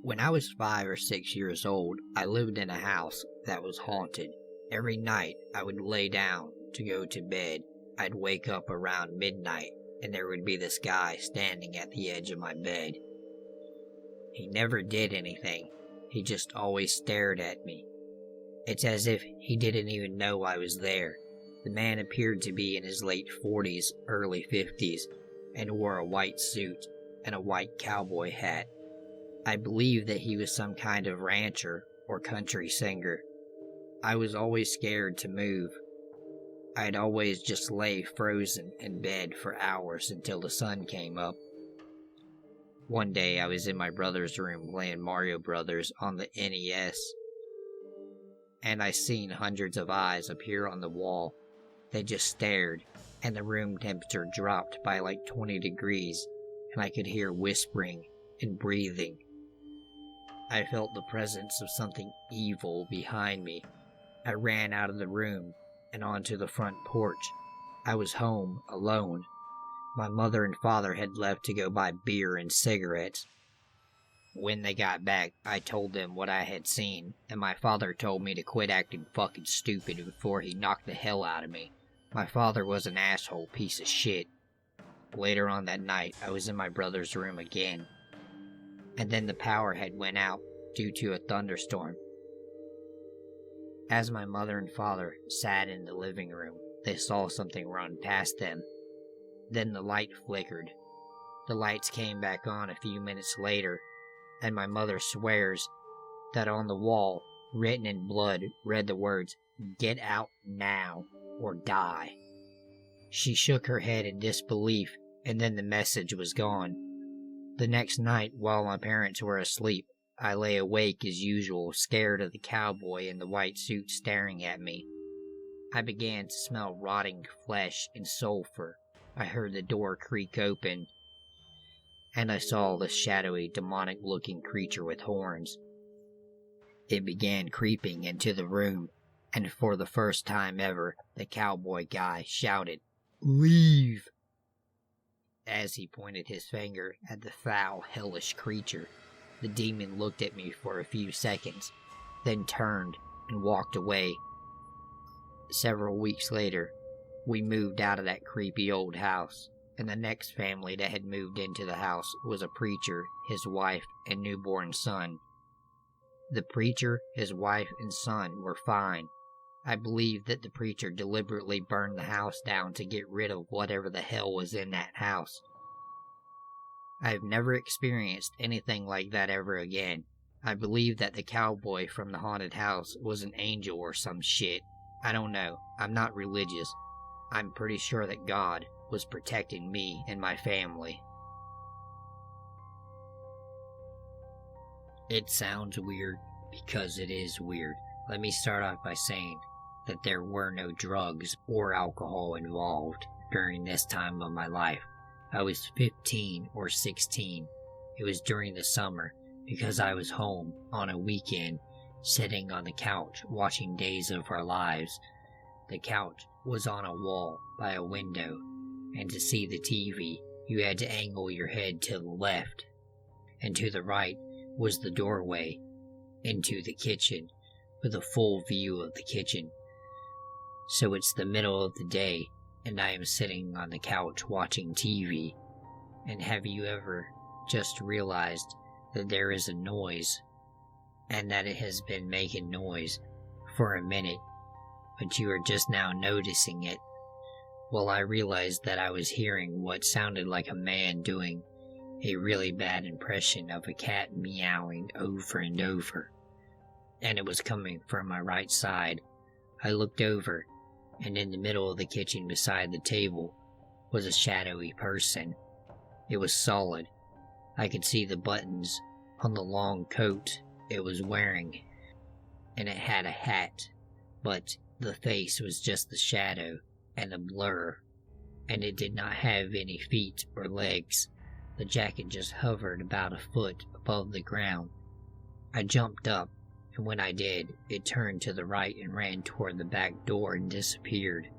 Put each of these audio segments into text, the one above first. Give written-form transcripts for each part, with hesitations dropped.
When I was 5 or 6 years old, I lived in a house that was haunted. Every night I would lay down to go to bed. I'd wake up around midnight and there would be this guy standing at the edge of my bed. He never did anything. He just always stared at me. It's as if he didn't even know I was there. The man appeared to be in his late 40s, early 50s, and wore a white suit and a white cowboy hat. I believe that he was some kind of rancher or country singer. I was always scared to move. I'd always just lay frozen in bed for hours until the sun came up. One day I was in my brother's room playing Mario Brothers on the NES, and I seen hundreds of eyes appear on the wall. They just stared, and the room temperature dropped by like 20 degrees, and I could hear whispering and breathing. I felt the presence of something evil behind me. I ran out of the room and onto the front porch. I was home, alone. My mother and father had left to go buy beer and cigarettes. When they got back, I told them what I had seen, and my father told me to quit acting fucking stupid before he knocked the hell out of me. My father was an asshole piece of shit. Later on that night, I was in my brother's room again, and then the power had went out due to a thunderstorm. As my mother and father sat in the living room, they saw something run past them. Then the light flickered. The lights came back on a few minutes later, and my mother swears that on the wall, written in blood, read the words, "Get out now or die." She shook her head in disbelief, and then the message was gone. The next night, while my parents were asleep, I lay awake as usual, scared of the cowboy in the white suit staring at me. I began to smell rotting flesh and sulfur. I heard the door creak open, and I saw the shadowy, demonic-looking creature with horns. It began creeping into the room, and for the first time ever, the cowboy guy shouted, "Leave!" as he pointed his finger at the foul, hellish creature. The demon looked at me for a few seconds, then turned and walked away. Several weeks later, we moved out of that creepy old house, and the next family that had moved into the house was a preacher, his wife, and newborn son. The preacher, his wife, and son were fine. I believe that the preacher deliberately burned the house down to get rid of whatever the hell was in that house. I've never experienced anything like that ever again. I believe that the cowboy from the haunted house was an angel or some shit. I don't know. I'm not religious. I'm pretty sure that God was protecting me and my family. It sounds weird because it is weird. Let me start off by saying that there were no drugs or alcohol involved during this time of my life. I was 15 or 16. It was during the summer because I was home on a weekend sitting on the couch watching Days of Our Lives. The couch was on a wall by a window, and to see the TV, you had to angle your head to the left, and to the right was the doorway into the kitchen with a full view of the kitchen. So it's the middle of the day, and I am sitting on the couch watching TV. And have you ever just realized that there is a noise, and that it has been making noise for a minute, but you are just now noticing it? Well, I realized that I was hearing what sounded like a man doing a really bad impression of a cat meowing over and over, and it was coming from my right side. I looked over, and in the middle of the kitchen beside the table was a shadowy person. It was solid. I could see the buttons on the long coat it was wearing, and it had a hat, but the face was just the shadow and a blur, and it did not have any feet or legs. The jacket just hovered about a foot above the ground. I jumped up, and when I did, it turned to the right and ran toward the back door and disappeared.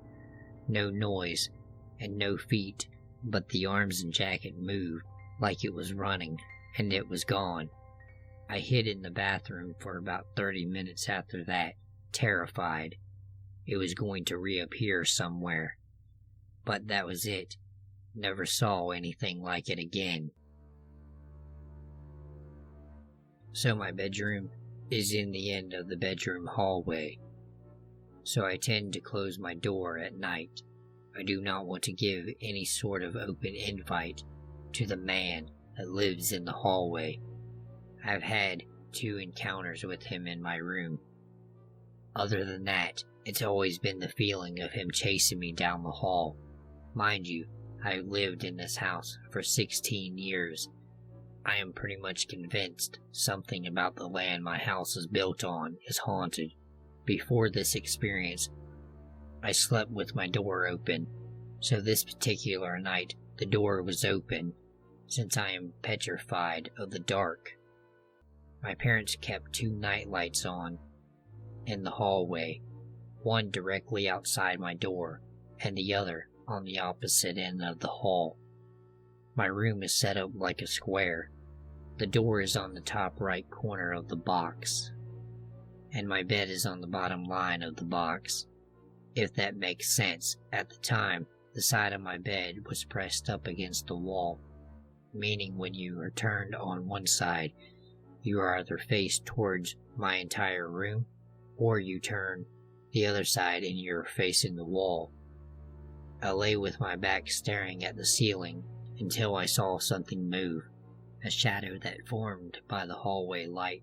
No noise, and no feet, but the arms and jacket moved like it was running, and it was gone. I hid in the bathroom for about 30 minutes after that, terrified it was going to reappear somewhere. But that was it. Never saw anything like it again. So my bedroom is in the end of the bedroom hallway. So I tend to close my door at night. I do not want to give any sort of open invite to the man that lives in the hallway. I've had 2 encounters with him in my room. Other than that, it's always been the feeling of him chasing me down the hall. Mind you, I've lived in this house for 16 years. I am pretty much convinced something about the land my house is built on is haunted. Before this experience, I slept with my door open, so this particular night the door was open, since I am petrified of the dark. My parents kept 2 night lights on in the hallway, one directly outside my door and the other on the opposite end of the hall. My room is set up like a square. The door is on the top right corner of the box, and my bed is on the bottom line of the box. If that makes sense, at the time, the side of my bed was pressed up against the wall, meaning when you are turned on one side, you are either faced towards my entire room, or you turn the other side and you're facing the wall. I lay with my back staring at the ceiling until I saw something move, a shadow that formed by the hallway light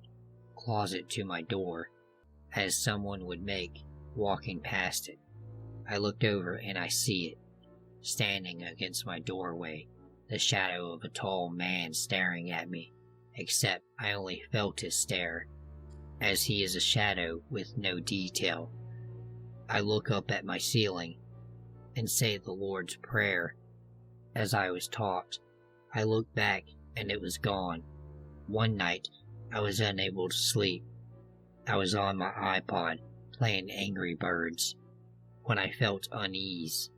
closet to my door, as someone would make walking past it. I looked over and I see it, standing against my doorway, the shadow of a tall man staring at me, except I only felt his stare, as he is a shadow with no detail. I look up at my ceiling and say the Lord's Prayer, as I was taught. I look back and it was gone. One night, I was unable to sleep. I was on my iPod, playing Angry Birds, when I felt unease.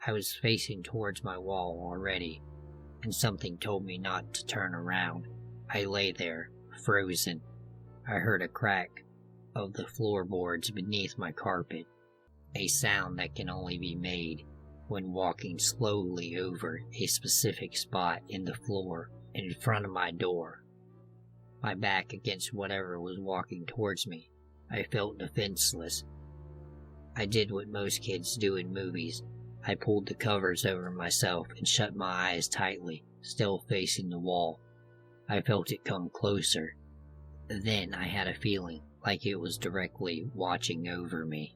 I was facing towards my wall already, and something told me not to turn around. I lay there, frozen. I heard a crack of the floorboards beneath my carpet, a sound that can only be made when walking slowly over a specific spot in the floor in front of my door. My back against whatever was walking towards me, I felt defenseless. I did what most kids do in movies. I pulled the covers over myself and shut my eyes tightly, still facing the wall. I felt it come closer. Then I had a feeling like it was directly watching over me,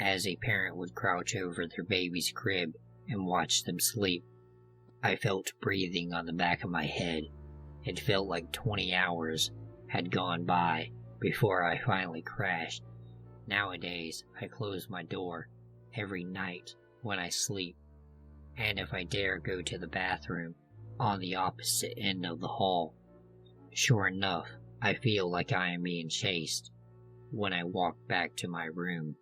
as a parent would crouch over their baby's crib and watch them sleep. I felt breathing on the back of my head. It felt like 20 hours had gone by before I finally crashed. Nowadays, I close my door every night when I sleep, and if I dare go to the bathroom on the opposite end of the hall, sure enough, I feel like I am being chased when I walk back to my room.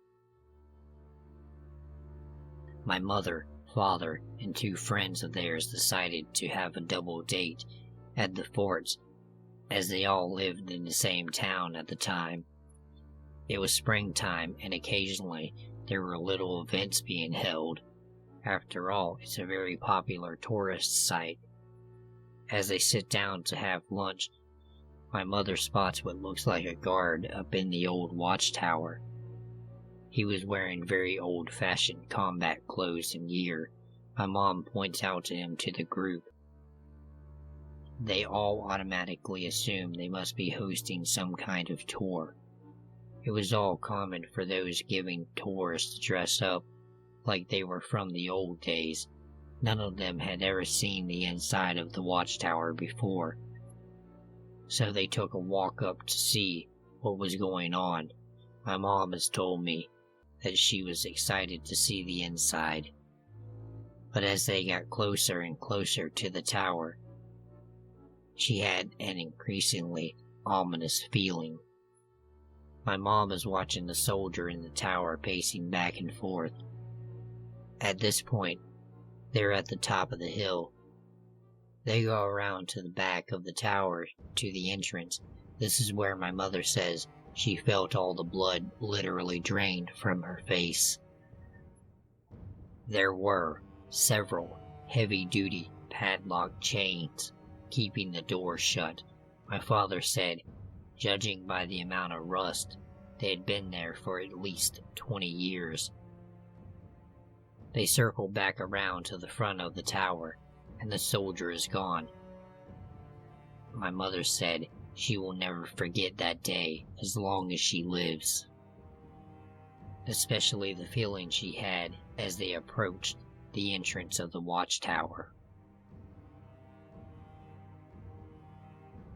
My mother, father, and 2 friends of theirs decided to have a double date at the forts, as they all lived in the same town at the time. It was springtime, and occasionally there were little events being held. After all, it's a very popular tourist site. As they sit down to have lunch, my mother spots what looks like a guard up in the old watchtower. He was wearing very old-fashioned combat clothes and gear. My mom points out to him to the group. They all automatically assume they must be hosting some kind of tour. It was all common for those giving tours to dress up like they were from the old days. None of them had ever seen the inside of the watchtower before, so they took a walk up to see what was going on. My mom has told me that she was excited to see the inside, but as they got closer and closer to the tower, she had an increasingly ominous feeling. My mom is watching the soldier in the tower pacing back and forth. At this point, they're at the top of the hill. They go around to the back of the tower to the entrance. This is where my mother says she felt all the blood literally drained from her face. There were several heavy-duty padlocked chains keeping the door shut. My father said, judging by the amount of rust, they had been there for at least 20 years. They circle back around to the front of the tower, and the soldier is gone. My mother said she will never forget that day as long as she lives. Especially the feeling she had as they approached the entrance of the watchtower.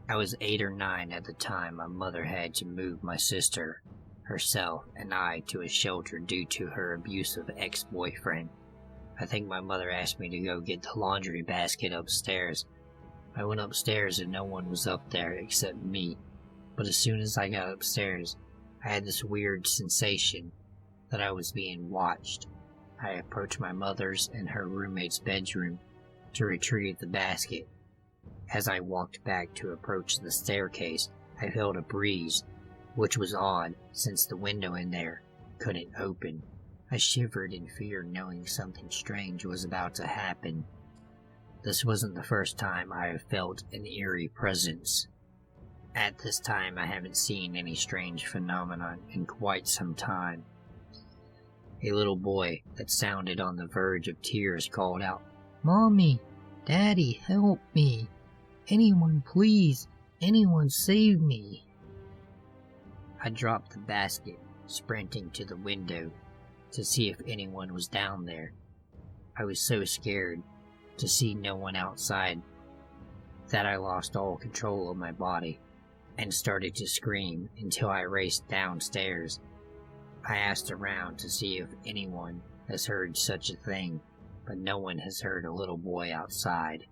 I was 8 or 9 at the time my mother had to move my sister, herself, and I to a shelter due to her abusive ex-boyfriend. I think my mother asked me to go get the laundry basket upstairs. I went upstairs and no one was up there except me, but as soon as I got upstairs, I had this weird sensation that I was being watched. I approached my mother's and her roommate's bedroom to retrieve the basket. As I walked back to approach the staircase, I felt a breeze, which was odd since the window in there couldn't open. I shivered in fear knowing something strange was about to happen. This wasn't the first time I have felt an eerie presence. At this time I haven't seen any strange phenomenon in quite some time. A little boy that sounded on the verge of tears called out, "Mommy, Daddy, help me. Anyone please, anyone save me." I dropped the basket, sprinting to the window to see if anyone was down there. I was so scared to see no one outside that I lost all control of my body and started to scream until I raced downstairs. I asked around to see if anyone has heard such a thing, but no one has heard a little boy outside.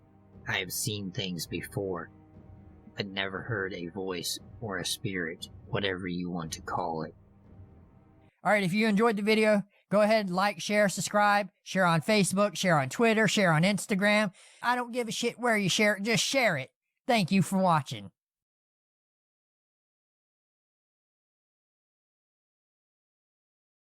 I have seen things before, but never heard a voice or a spirit, whatever you want to call it. Alright, if you enjoyed the video, go ahead, like, share, subscribe, share on Facebook, share on Twitter, share on Instagram. I don't give a shit where you share it, just share it. Thank you for watching.